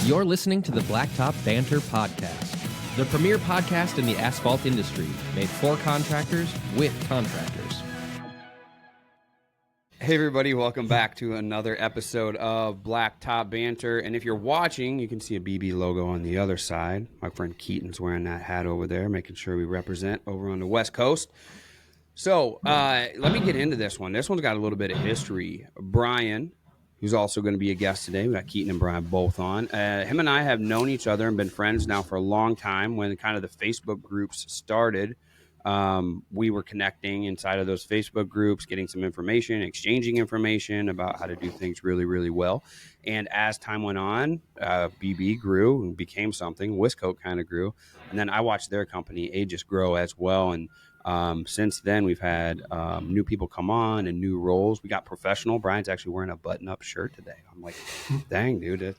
You're listening to the Blacktop Banter podcast, the premier podcast in the asphalt industry, made for contractors with contractors. Hey everybody, welcome back to another episode of Blacktop Banter. And if you're watching, you can see a BB logo on the other side. My friend Keaton's wearing that hat over there, making sure we represent over on the West Coast. So let me get into this one. This one's got a little bit of history. Brian, who's also going to be a guest today. We got Keaton and Brian both on. Him and I have known each other and been friends now for a long time. When kind of the Facebook groups started, we were connecting inside of those Facebook groups, getting some information, exchanging information about how to do things really, really well. And as time went on, BB grew and became something. Wiscoat kind of grew. And then I watched their company, Aegis, grow as well. And since then, we've had new people come on and new roles. We got professional. Brian's actually wearing a button-up shirt today. I'm like, dang, dude,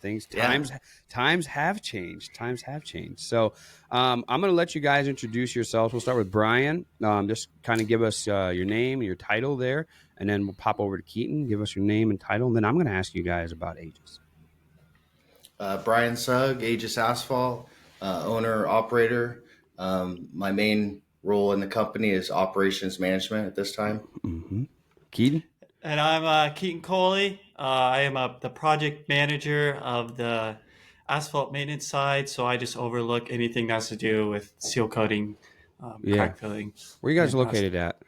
times have changed. Times have changed. So I'm going to let you guys introduce yourselves. We'll start with Brian. Just kind of give us your name, your title there, and then we'll pop over to Keaton, give us your name and title, and then I'm going to ask you guys about Aegis. Brian Sugg, Aegis Asphalt, owner, operator. My main role in the company is operations management at this time. Mm-hmm. Keaton? And I'm Keaton Coley. I am the project manager of the asphalt maintenance side, so I just overlook anything that has to do with seal coating, crack filling. Where are you guys located at?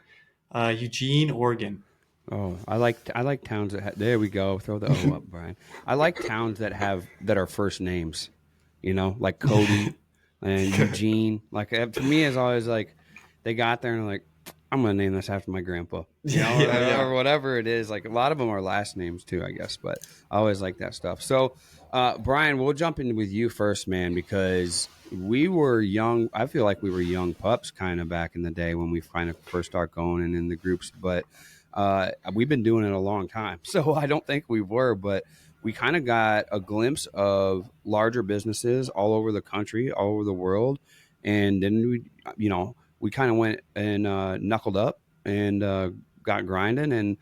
Eugene, Oregon. Oh, I like towns that there we go. Throw the O up, Brian. I like towns that are first names, like Cody and Eugene. Like to me, it's always like they got there and they're like, I'm gonna name this after my grandpa, or whatever it is. Like a lot of them are last names too, I guess. But I always like that stuff. So, Brian, we'll jump in with you first, man, because we were young. I feel like we were young pups kind of back in the day when we kind of first start going and in the groups, but. We've been doing it a long time, so I don't think we were, but we kind of got a glimpse of larger businesses all over the country, all over the world, and then we kind of went and knuckled up and got grinding, and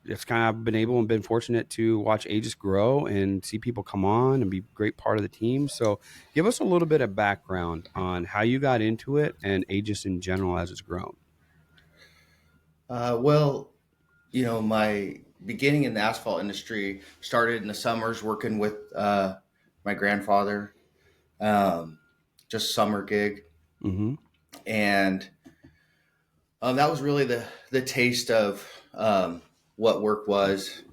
it's kind of been fortunate to watch Aegis grow and see people come on and be a great part of the team. So give us a little bit of background on how you got into it and Aegis in general as it's grown. My beginning in the asphalt industry started in the summers working with my grandfather, just summer gig. Mm-hmm. And that was really the taste of what work was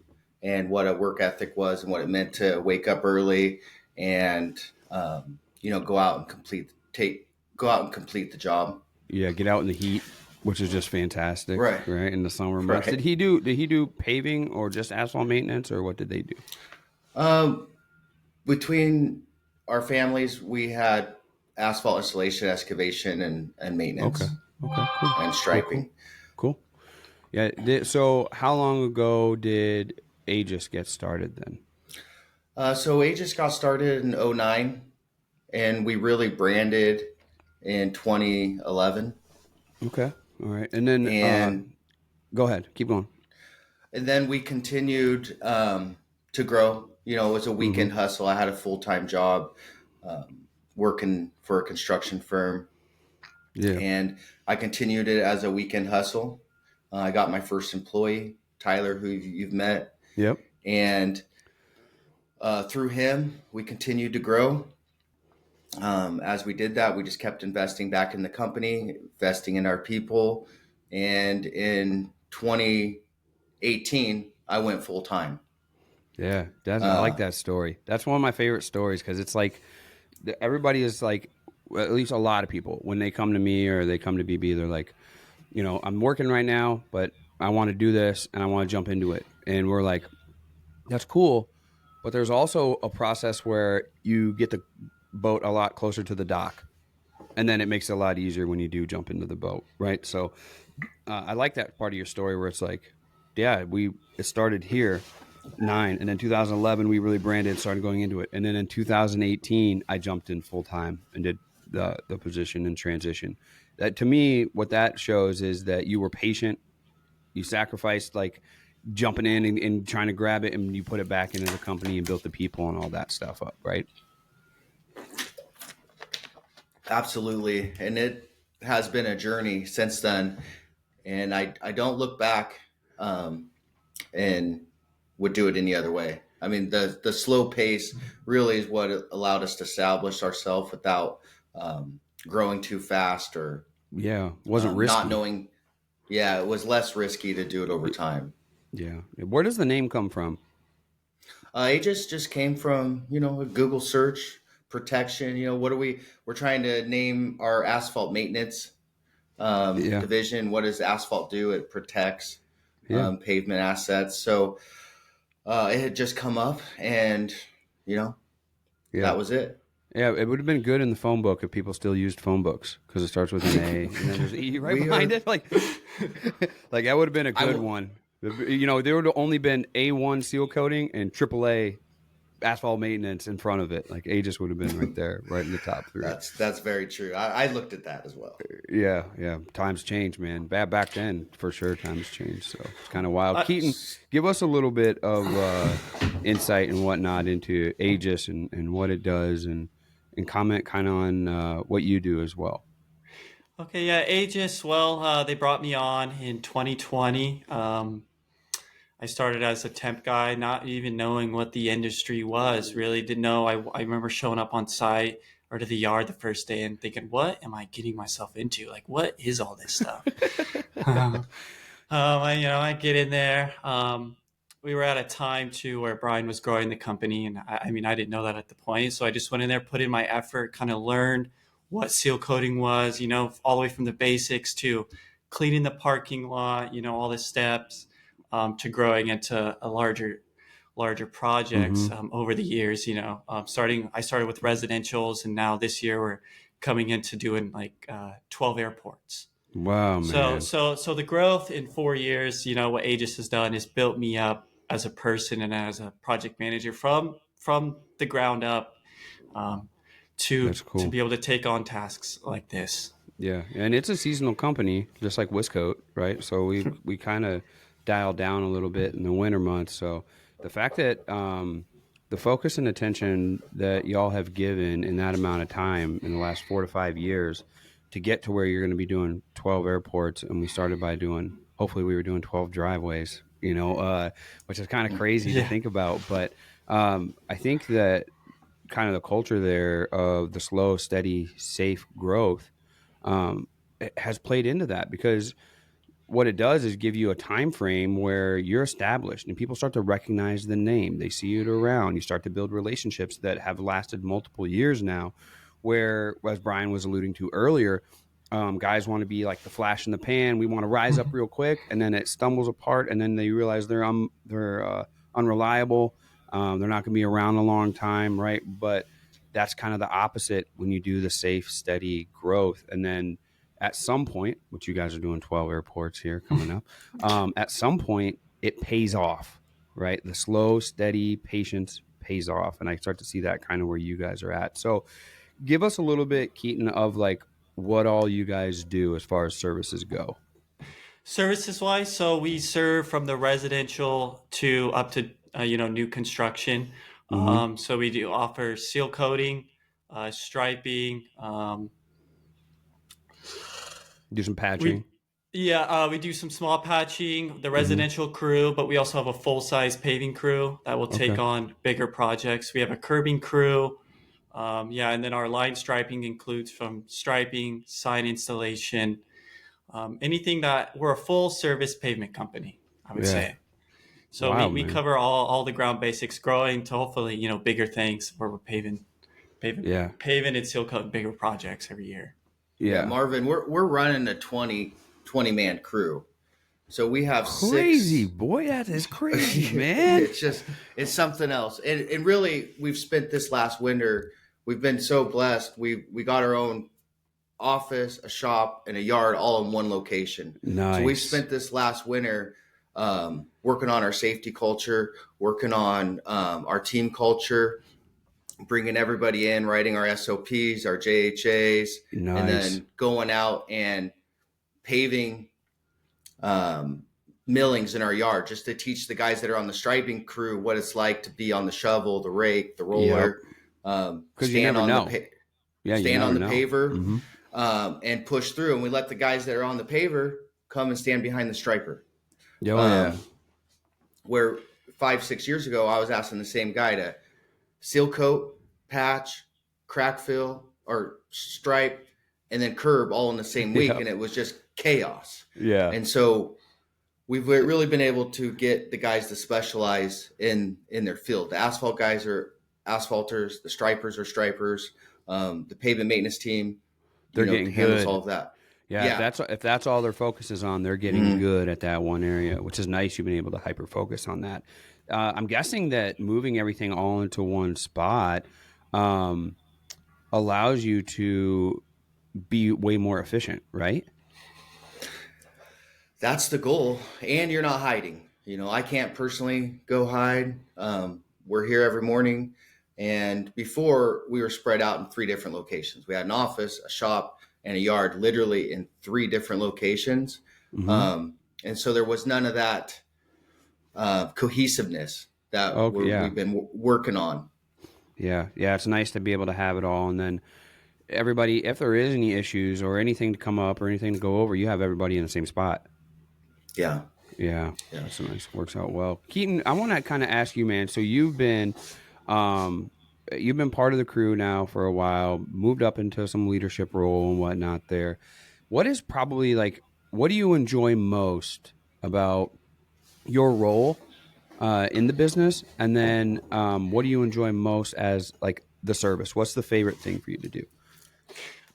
and what a work ethic was and what it meant to wake up early and, go out and complete the job. Yeah, get out in the heat. Which is just fantastic, right? In the summer months. Right. Did he do paving or just asphalt maintenance, or what did they do? Between our families, we had asphalt installation, excavation, and maintenance. Okay, cool. And striping. Cool. Yeah. So, how long ago did Aegis get started then? So Aegis got started in 2009, and we really branded in 2011. Okay. All right. And then go ahead. Keep going. And then we continued to grow. It was a weekend hustle. I had a full-time job working for a construction firm. Yeah. And I continued it as a weekend hustle. I got my first employee, Tyler, who you've met. Yep. And through him, we continued to grow. As we did that, we just kept investing back in the company, investing in our people. And in 2018, I went full time. Yeah, I like that story. That's one of my favorite stories because it's like everybody is like, at least a lot of people, when they come to me or they come to BB, they're like, I'm working right now, but I want to do this and I want to jump into it. And we're like, that's cool. But there's also a process where you get the boat a lot closer to the dock, and then it makes it a lot easier when you do jump into the boat, right? So I like that part of your story where it's like, it started here 2009, and then 2011 we really branded, started going into it, and then in 2018 I jumped in full time and did the position and transition. That to me, what that shows is that you were patient, you sacrificed like jumping in and trying to grab it, and you put it back into the company and built the people and all that stuff up, right? Absolutely. And it has been a journey since then. And I don't look back and would do it any other way. I mean, the slow pace really is what allowed us to establish ourselves without growing too fast or Yeah, wasn't risky. not knowing. Yeah, it was less risky to do it over time. Yeah. Where does the name come from? Aegis just came from, a Google search protection. We're trying to name our asphalt maintenance division. What does asphalt do? It protects pavement assets. So it had just come up and, that was it. Yeah, it would have been good in the phone book if people still used phone books because it starts with an A and then there's E right behind it. Like that would have been a good one. There would have only been A1 seal coating and AAA asphalt maintenance in front of it. Like Aegis would have been right there, right in the top three. That's very true. I looked at that as well. Yeah. Times change, man. Back then, for sure, times changed. So it's kind of wild. Keaton, give us a little bit of insight and whatnot into Aegis and what it does, and comment kind of on what you do as well. Okay, yeah, Aegis. Well, they brought me on in 2020. I started as a temp guy, not even knowing what the industry was. Really didn't know. I remember showing up on site or to the yard the first day and thinking, what am I getting myself into? Like, what is all this stuff? I get in there. We were at a time too where Brian was growing the company, and I didn't know that at the point. So I just went in there, put in my effort, kind of learned what seal coating was, all the way from the basics to cleaning the parking lot, all the steps. To growing into a larger projects over the years. I started with residentials, and now this year we're coming into doing like 12 airports. Wow, man! So the growth in 4 years, what Aegis has done is built me up as a person and as a project manager from the ground up to be able to take on tasks like this. Yeah, and it's a seasonal company, just like Wiscote, right? So we kind of dial down a little bit in the winter months. So the fact that the focus and attention that y'all have given in that amount of time in the last 4 to 5 years to get to where you're going to be doing 12 airports, and we started by hopefully we were doing 12 driveways, which is kind of crazy to think about. But I think that kind of the culture there of the slow, steady, safe growth has played into that, because what it does is give you a time frame where you're established and people start to recognize the name. They see it around. You start to build relationships that have lasted multiple years now, where, as Brian was alluding to earlier, guys want to be like the flash in the pan. We want to rise up real quick, and then it stumbles apart, and then they realize they're unreliable. They're not going to be around a long time, right? But that's kind of the opposite when you do the safe, steady growth. And then at some point, which you guys are doing 12 airports here coming up, at some point it pays off, right? The slow, steady patience pays off. And I start to see that kind of where you guys are at. So give us a little bit, Keaton, of like what all you guys do as far as services go. Services wise, so we serve from the residential to up to new construction. So we do offer seal coating, striping. Do some patching. We do some small patching, the residential crew, but we also have a full-size paving crew that will take on bigger projects. We have a curbing crew. And then our line striping includes from striping, sign installation, anything that we're a full-service pavement company, I would say. So we cover all the ground basics, growing to hopefully, bigger things where we're paving and seal coating bigger projects every year. Yeah, Marvin, we're running a 20 man crew. So we have crazy, boy, that is crazy, man. It's something else. And really, we've spent this last winter, we've been so blessed. We got our own office, a shop, and a yard all in one location. Nice. So we've spent this last winter working on our safety culture, working on our team culture, bringing everybody in, writing our SOPs, our JHAs, and then going out and paving millings in our yard just to teach the guys that are on the striping crew what it's like to be on the shovel, the rake, the roller. Because you never know. stand on the paver and push through. And we let the guys that are on the paver come and stand behind the striper. Where 5-6 years ago, I was asking the same guy to seal coat, patch, crack fill, or stripe, and then curb all in the same week. And it was just chaos. Yeah. And so we've really been able to get the guys to specialize in their field. The asphalt guys are asphalters. The stripers are stripers. The pavement maintenance team, they're getting handles good. all of that. Yeah. If that's all their focus is on, they're getting good at that one area, which is nice. You've been able to hyper focus on that. I'm guessing that moving everything all into one spot allows you to be way more efficient, right? That's the goal. And you're not hiding. I can't personally go hide. We're here every morning. And before, we were spread out in 3 different locations. We had an office, a shop, and a yard, literally in 3 different locations. And so there was none of that cohesiveness that we've been working on. Yeah. It's nice to be able to have it all. And then everybody, if there is any issues or anything to come up or anything to go over, you have everybody in the same spot. Yeah. That's nice. Works out well. Keaton, I want to kind of ask you, man. So you've been part of the crew now for a while, moved up into some leadership role and whatnot there. What is probably what do you enjoy most about your role in the business? And then what do you enjoy most as the service? What's the favorite thing for you to do?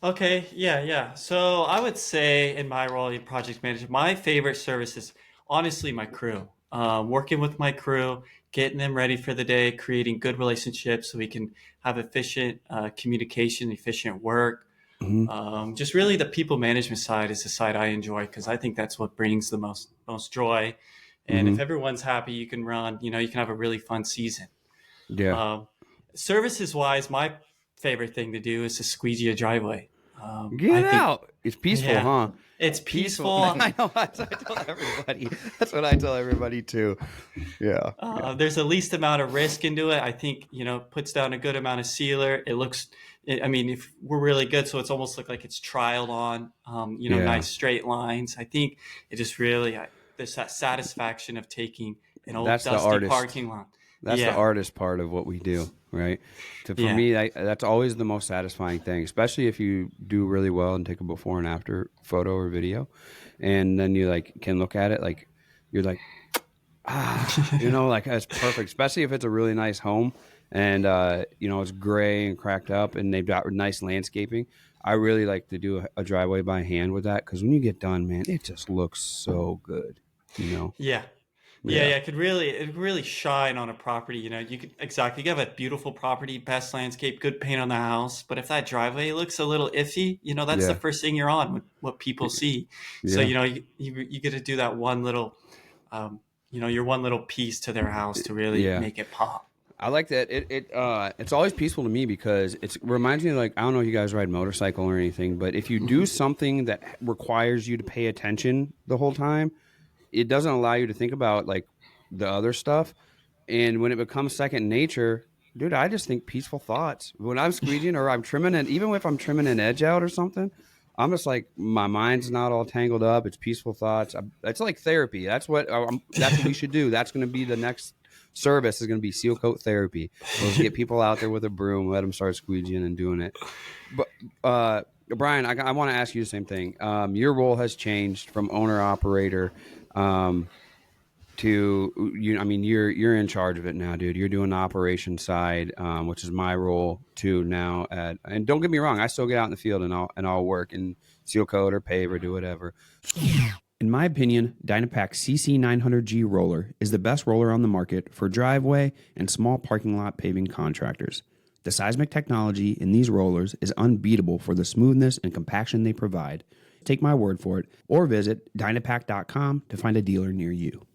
Okay, yeah. So I would say in my role as project manager, my favorite service is honestly my crew. Working with my crew, getting them ready for the day, creating good relationships so we can have efficient communication, efficient work. Just really the people management side is the side I enjoy because I think that's what brings the most joy. And if everyone's happy, you can run, you can have a really fun season. Yeah. Services wise, my favorite thing to do is to squeegee a driveway. Get out. It's peaceful, huh? It's peaceful. I know. That's what I tell everybody. That's what I tell everybody too. Yeah. There's the least amount of risk into it. I think, puts down a good amount of sealer. It looks, if we're really good, so it's almost like it's trialed on, nice straight lines. I think it just really, there's that satisfaction of taking an old dusty parking lot. That's the artist part of what we do, right? So for me, that's always the most satisfying thing, especially if you do really well and take a before and after photo or video, and then you can look at it you're that's perfect. Especially if it's a really nice home and it's gray and cracked up and they've got nice landscaping. I really like to do a driveway by hand with that because when you get done, man, it just looks so good. Yeah. It could really shine on a property. You could have a beautiful property, best landscape, good paint on the house. But if that driveway looks a little iffy, that's the first thing you're on, what people see. Yeah. So, you get to do that one little, your one little piece to their house to really make it pop. I like that. It's always peaceful to me because it reminds me I don't know if you guys ride motorcycle or anything, but if you do something that requires you to pay attention the whole time, it doesn't allow you to think about the other stuff. And when it becomes second nature, dude, I just think peaceful thoughts. When I'm squeegeeing or I'm trimming it, even if I'm trimming an edge out or something, I'm just my mind's not all tangled up. It's peaceful thoughts. It's like therapy. That's what we should do. That's going to be the next service is going to be seal coat therapy. Let's get people out there with a broom, let them start squeegeeing and doing it. But Brian, I want to ask you the same thing. Your role has changed from owner operator to you're in charge of it now, dude. You're doing the operation side, which is my role too now. And don't get me wrong, I still get out in the field and I'll work and seal coat or pave or do whatever. In my opinion, Dynapac CC900G roller is the best roller on the market for driveway and small parking lot paving contractors. The seismic technology in these rollers is unbeatable for the smoothness and compaction they provide. Take my word for it, or visit Dynapac.com to find a dealer near you.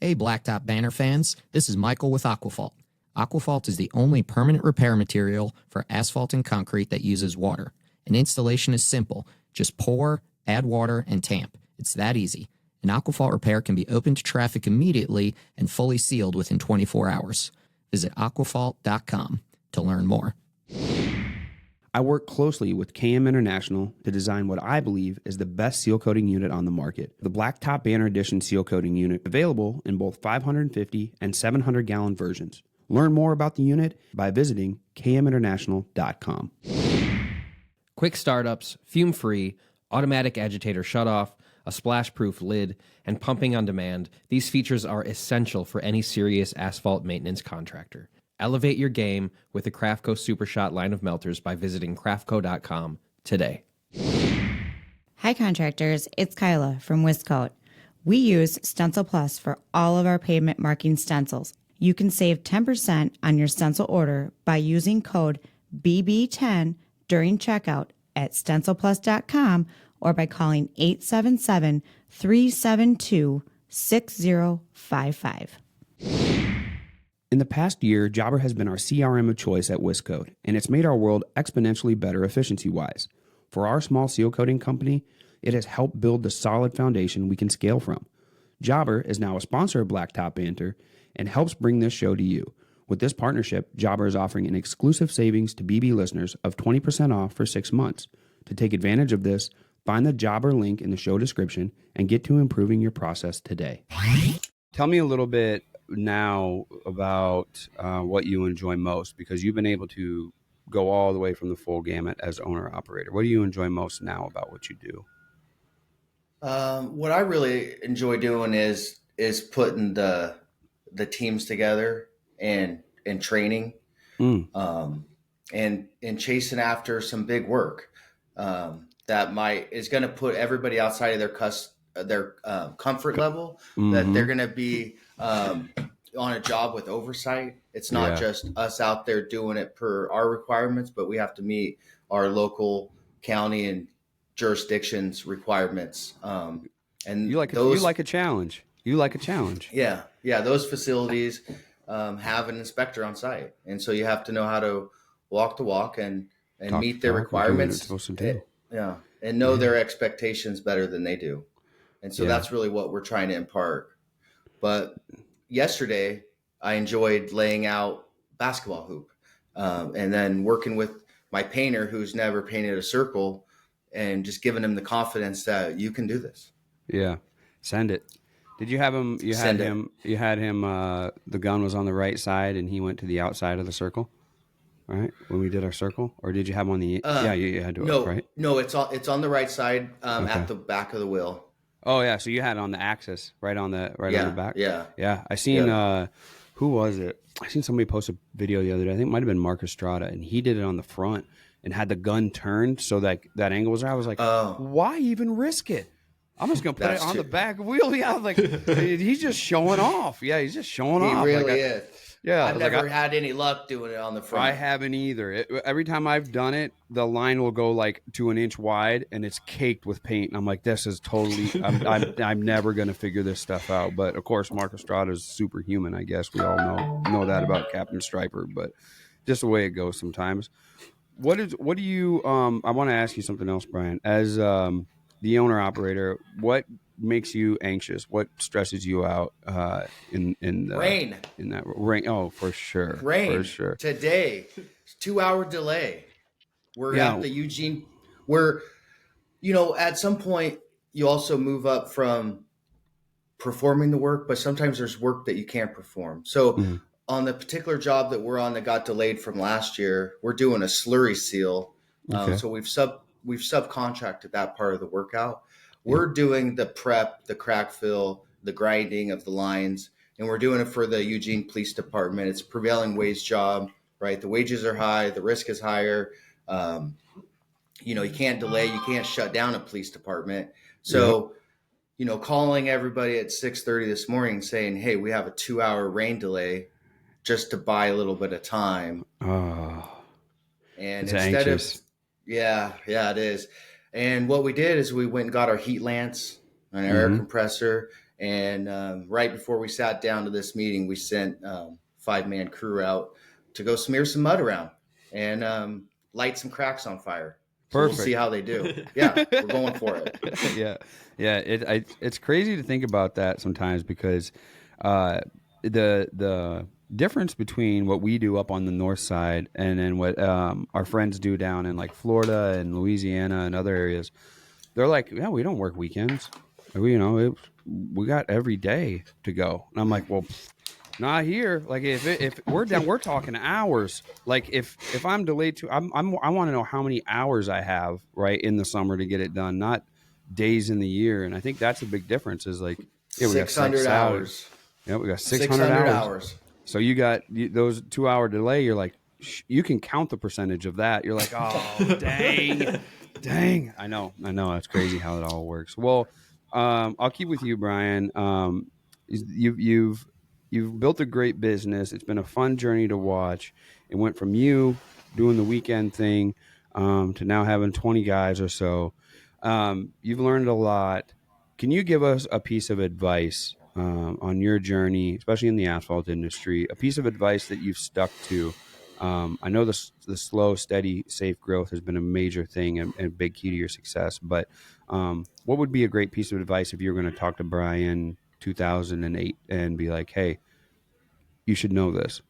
Hey, Blacktop Banter fans, this is Michael with Aquafault. Aquafault is the only permanent repair material for asphalt and concrete that uses water. And installation is simple. Just pour, add water, and tamp. It's that easy. An Aquafault repair can be open to traffic immediately and fully sealed within 24 hours. Visit aquafault.com to learn more. I work closely with KM International to design what I believe is the best seal coating unit on the market. The Blacktop Banter Edition seal coating unit, available in both 550 and 700 gallon versions. Learn more about the unit by visiting kminternational.com. Quick startups, fume-free, automatic agitator shutoff, a splash-proof lid, and pumping on demand, these features are essential for any serious asphalt maintenance contractor. Elevate your game with the Crafco SuperShot line of melters by visiting crafco.com today. Hi contractors, it's Kyla from Wiscoat. We use Stencil Plus for all of our pavement marking stencils. You can save 10% on your stencil order by using code BB10 during checkout at stencilplus.com or by calling 877-372-6055. In the past year, Jobber has been our CRM of choice at Wiscoat, and it's made our world exponentially better efficiency-wise. For our small seal coating company, it has helped build the solid foundation we can scale from. Jobber is now a sponsor of Blacktop Banter and helps bring this show to you. With this partnership, Jobber is offering an exclusive savings to BB listeners of 20% off for 6 months. To take advantage of this, find the Jobber link in the show description and get to improving your process today. Tell me a little bit now about what you enjoy most, because you've been able to go all the way from the full gamut as owner operator. What do you enjoy most now about what you do? What I really enjoy doing is putting the teams together and training, and chasing after some big work that is going to put everybody outside of their comfort level. That they're going to be on a job with oversight. It's not just us out there doing it per our requirements, but we have to meet our local, county, and jurisdictions requirements. And you like a challenge. You like a challenge. Yeah. Those facilities have an inspector on site, and so you have to know how to walk the walk and meet their requirements. And know their expectations better than they do. And so that's really what we're trying to impart. But yesterday, I enjoyed laying out basketball hoop, and then working with my painter who's never painted a circle, and just giving him the confidence that you can do this. Yeah. Send it. Did you have him? You had him. The gun was on the right side, and he went to the outside of the circle, right? When we did our circle, or did you have him on the? You had to. No, right? No, it's on the right side, at the back of the wheel. Oh yeah, so you had it on the axis, right on the back. Yeah. I seen who was it? I seen somebody post a video the other day. I think it might have been Mark Estrada, and he did it on the front and had the gun turned so that angle was there. I was like, why even risk it? I'm just gonna put it on the back wheel. Yeah, like he's just showing off. Yeah, he's just showing off. He really is. Yeah, I've never had any luck doing it on the front. I haven't either. Every time I've done it, the line will go like to an inch wide, and it's caked with paint. And I'm like, this is totally. I'm never gonna figure this stuff out. But of course, Mark Estrada is superhuman. I guess we all know that about Captain Striper. But just the way it goes sometimes. What do you? I want to ask you something else, Brian. As the owner operator, what makes you anxious? What stresses you out in the rain? In that rain? Oh, for sure. Rain. For sure. Today, 2-hour delay. We're at the Eugene. We're, at some point you also move up from performing the work, but sometimes there's work that you can't perform. So on the particular job that we're on that got delayed from last year, we're doing a slurry seal. So we've subcontracted that part of the workout. We're doing the prep, the crack fill, the grinding of the lines, and we're doing it for the Eugene Police Department. It's a prevailing wage job, right? The wages are high, the risk is higher. You can't delay, you can't shut down a police department. So, calling everybody at 6:30 this morning saying, hey, we have a 2-hour rain delay just to buy a little bit of time. Oh, and it's instead anxious. Yeah, it is. And what we did is we went and got our heat lamps, an air compressor, and right before we sat down to this meeting, we sent 5-man crew out to go smear some mud around and light some cracks on fire. So Perfect. we'll see how they do. Yeah, we're going for it. Yeah. It's crazy to think about that sometimes because the difference between what we do up on the north side and then what our friends do down in like Florida and Louisiana and other areas. They're like, yeah, we don't work weekends. We got every day to go. And I'm like, well, not here. Like if we're down, we're talking hours. Like if I'm delayed I want to know how many hours I have right in the summer to get it done, not days in the year. And I think that's a big difference. Is like, yeah, we got 600 hours. Yeah, we got 600 hours. So you got those 2 hour delay. You're like, you can count the percentage of that. You're like, oh, dang. I know. It's crazy how it all works. Well, I'll keep with you, Brian. You've built a great business. It's been a fun journey to watch. It went from you doing the weekend thing to now having 20 guys or so. You've learned a lot. Can you give us a piece of advice on your journey, especially in the asphalt industry, a piece of advice that you've stuck to? I know the slow, steady, safe growth has been a major thing and a big key to your success. But what would be a great piece of advice if you were going to talk to Brian 2008 and be like, hey, you should know this?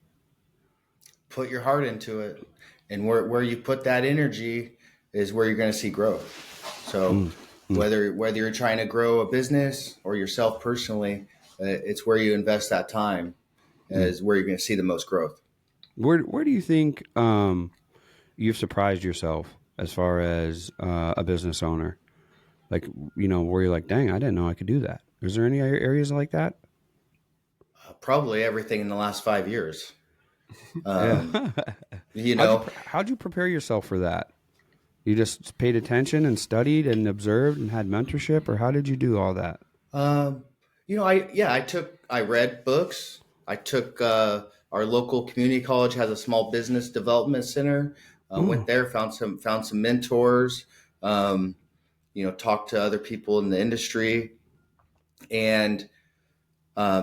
Put your heart into it. And where you put that energy is where you're going to see growth. So whether you're trying to grow a business or yourself personally, it's where you invest that time is where you're going to see the most growth. Where do you think you've surprised yourself as far as a business owner? Like, where you're like, dang, I didn't know I could do that. Is there any areas like that? Probably everything in the last 5 years. How'd you prepare yourself for that? You just paid attention and studied and observed and had mentorship, or how did you do all that? I read books. I took our local community college has a small business development center. Went there, found some mentors. Talked to other people in the industry, and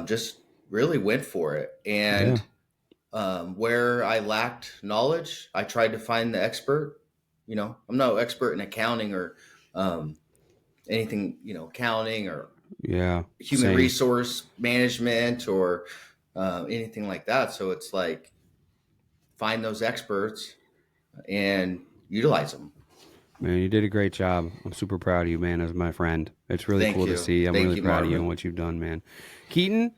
just really went for it. And where I lacked knowledge, I tried to find the expert. I'm no expert in accounting or anything, accounting or human resource management or anything like that. So it's like, find those experts and utilize them. Man, you did a great job. I'm super proud of you, man, as my friend. It's really cool to see. I'm really proud of you and what you've done, man. Keaton,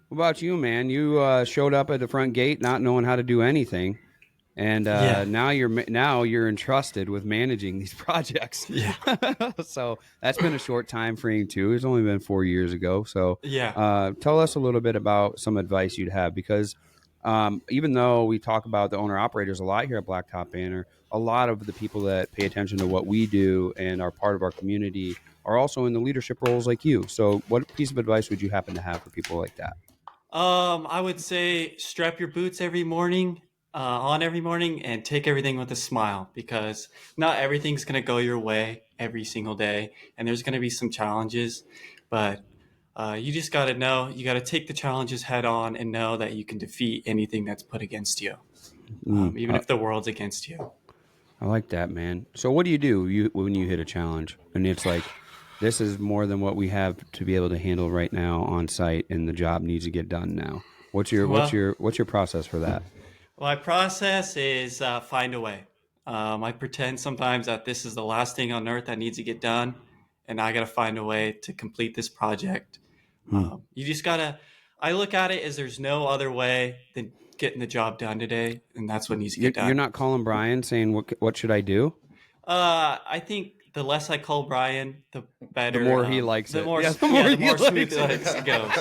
what about you, man? You showed up at the front gate not knowing how to do anything. And now you're entrusted with managing these projects. Yeah. So that's been a short time frame too. It's only been 4 years ago. So tell us a little bit about some advice you'd have, because even though we talk about the owner operators a lot here at Blacktop Banter, a lot of the people that pay attention to what we do and are part of our community are also in the leadership roles like you. So what piece of advice would you happen to have for people like that? I would say strap your boots every morning. On every morning, and take everything with a smile, because not everything's going to go your way every single day, and there's going to be some challenges, but you just got to know, you got to take the challenges head on and know that you can defeat anything that's put against you, even if the world's against you. I like that, man. So what do you do when you hit a challenge and it's like, this is more than what we have to be able to handle right now on site, and the job needs to get done now? What's your process for that? My process is find a way. I pretend sometimes that this is the last thing on earth that needs to get done, and I got to find a way to complete this project. You just got to, I look at it as there's no other way than getting the job done today, and that's what needs to get done. You're not calling Brian saying, what should I do? I think the less I call Brian, the better. The more he likes it. The more smooth it goes.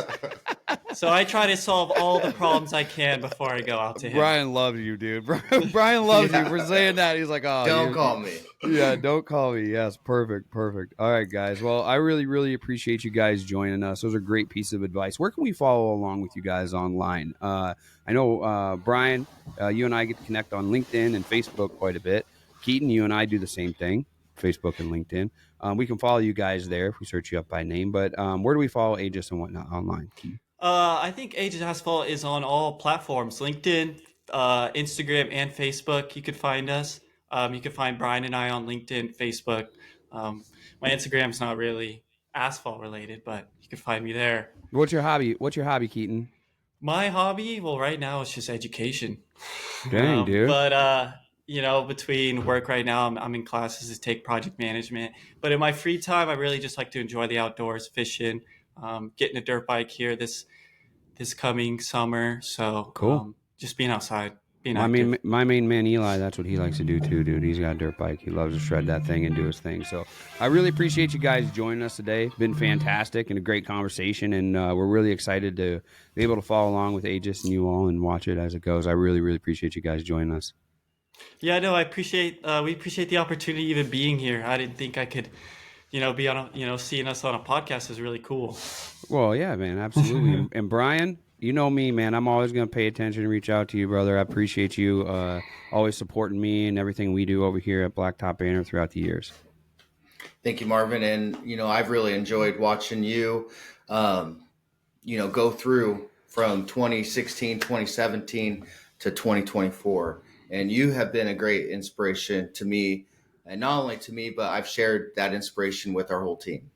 So I try to solve all the problems I can before I go out to him. Brian loves you, dude. Brian loves you for saying that. He's like, oh, don't call me. Yeah, don't call me. Yes, perfect. All right, guys. Well, I really, really appreciate you guys joining us. Those are great pieces of advice. Where can we follow along with you guys online? I know, Brian, you and I get to connect on LinkedIn and Facebook quite a bit. Keaton, you and I do the same thing, Facebook and LinkedIn. We can follow you guys there if we search you up by name. But where do we follow Aegis and whatnot online? I think Aegis Asphalt is on all platforms, LinkedIn, Instagram, and Facebook. You could find us. You can find Brian and I on LinkedIn, Facebook. My Instagram's not really asphalt related, but you can find me there. What's your hobby, Keaton? My hobby, well, right now it's just education. Dang, dude. But between work right now, I'm in classes to take project management. But in my free time, I really just like to enjoy the outdoors, fishing, getting a dirt bike here this coming summer. So Cool. just being outside, being My active. main man Eli, that's what he likes to do too, dude. He's got a dirt bike. He loves to shred that thing and do his thing. So I really appreciate you guys joining us today. Been fantastic and a great conversation, and we're really excited to be able to follow along with Aegis and you all and watch it as it goes. I really, really appreciate you guys joining us. Yeah, no, we appreciate the opportunity even being here. I didn't think I could, be on seeing us on a podcast is really cool. Well, yeah, man, absolutely. And Brian, you know me, man. I'm always going to pay attention and reach out to you, brother. I appreciate you always supporting me and everything we do over here at Blacktop Banter throughout the years. Thank you, Marvin. And, I've really enjoyed watching you, go through from 2016, 2017 to 2024. And you have been a great inspiration to me, and not only to me, but I've shared that inspiration with our whole team.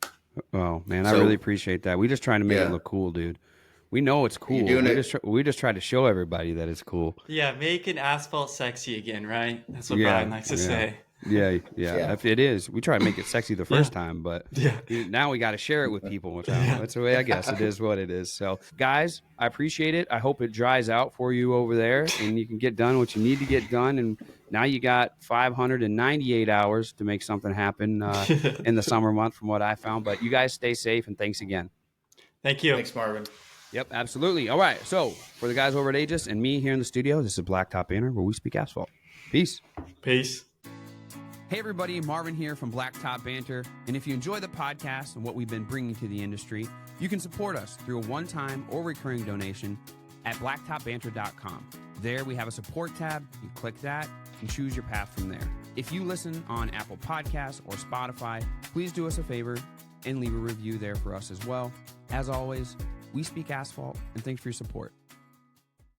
Oh, man, I really appreciate that. We just trying to make it look cool, dude. We know it's cool. We just try to show everybody that it's cool. Yeah, making asphalt sexy again, right? That's what Brian likes to say. Yeah. If it is. We try to make it sexy the first time, but now we got to share it with people. Which that's the way I guess it is what it is. So, guys, I appreciate it. I hope it dries out for you over there, and you can get done what you need to get done. And now you got 598 hours to make something happen in the summer month, from what I found. But you guys stay safe, and thanks again. Thank you. Thanks, Marvin. Yep, absolutely. All right. So, for the guys over at Aegis and me here in the studio, this is Blacktop Banter, where we speak asphalt. Peace. Peace. Hey everybody, Marvin here from Blacktop Banter, and if you enjoy the podcast and what we've been bringing to the industry, you can support us through a one-time or recurring donation at blacktopbanter.com. There we have a support tab. You click that and choose your path from there. If you listen on Apple Podcasts or Spotify, please do us a favor and leave a review there for us as well. As always, we speak asphalt, and thanks for your support.